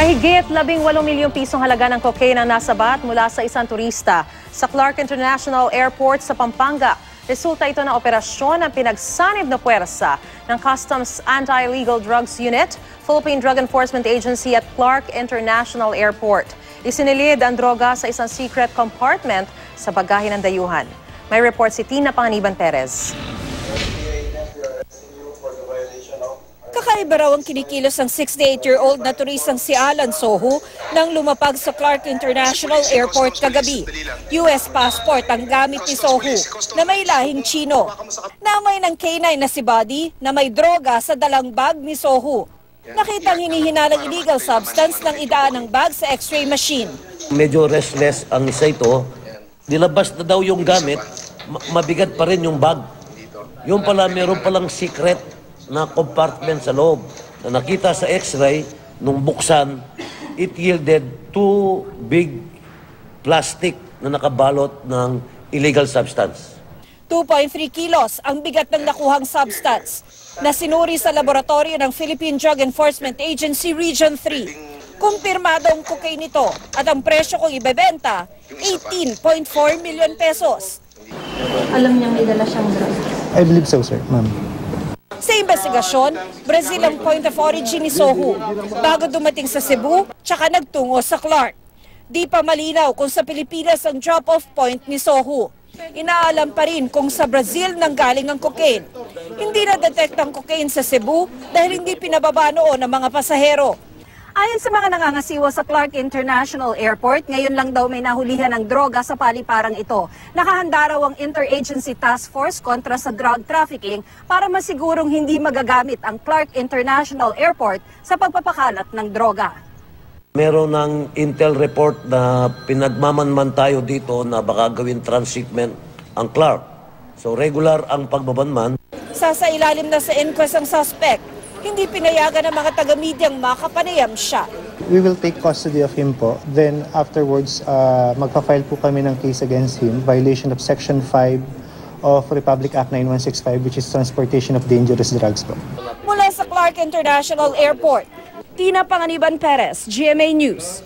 Mahigit 18 milyong pisong halaga ng cocaine ang nasabat mula sa isang turista sa Clark International Airport sa Pampanga. Resulta ito ng operasyon ng pinagsanib na puwersa ng Customs Anti-Illegal Drugs Unit, Philippine Drug Enforcement Agency at Clark International Airport. Isinilid ang droga sa isang secret compartment sa bagahe ng dayuhan. May report si Tina Panganiban Perez. Kakaiba raw ang kinikilos ng 68-year-old na turistang si Alan Sohu nang lumapag sa Clark International Airport kagabi. US passport ang gamit ni Sohu na may lahing Chino. Namay ng K9 na si Buddy na may droga sa dalang bag ni Sohu. Nakitang hinihinalang illegal substance ng idaan ng bag sa x-ray machine. Medyo restless ang isa ito. Nilabas na daw yung gamit, mabigat pa rin yung bag. Yung pala, meron palang secret na compartment sa loob na nakita sa x-ray nung buksan, it yielded 2 big plastic na nakabalot ng illegal substance. 2.3 kilos ang bigat ng nakuhang substance na sinuri sa laboratorio ng Philippine Drug Enforcement Agency Region 3. Kumpirmado ang cocaine nito at ang presyo kung ibebenta, 18.4 million pesos. Alam niyang idala siyang drugs? I believe so, sir, ma'am. Sa investigasyon, Brazil ang point of origin ni Sohu bago dumating sa Cebu tsaka nagtungo sa Clark. Di pa malinaw kung sa Pilipinas ang drop-off point ni Sohu. Inaalam pa rin kung sa Brazil nanggaling ang cocaine. Hindi na-detect ang cocaine sa Cebu dahil hindi pinababa noon ng mga pasahero. Ayon sa mga nangangasiwa sa Clark International Airport, ngayon lang daw may nahulihan ng droga sa paliparang ito. Nakahanda raw ang Interagency Task Force kontra sa drug trafficking para masigurong hindi magagamit ang Clark International Airport sa pagpapakalat ng droga. Meron ng intel report na pinagmamanman tayo dito na baka gawin transshipment ang Clark. So regular ang pagbabanman. Sasailalim na sa inquest ang suspect. Hindi pinayagan ng mga taga-medyang makapanayam siya. We will take custody of him po. Then afterwards, magpa-file po kami ng case against him, violation of Section 5 of Republic Act 9165, which is transportation of dangerous drugs po. Mula sa Clark International Airport, Tina Panganiban Perez, GMA News.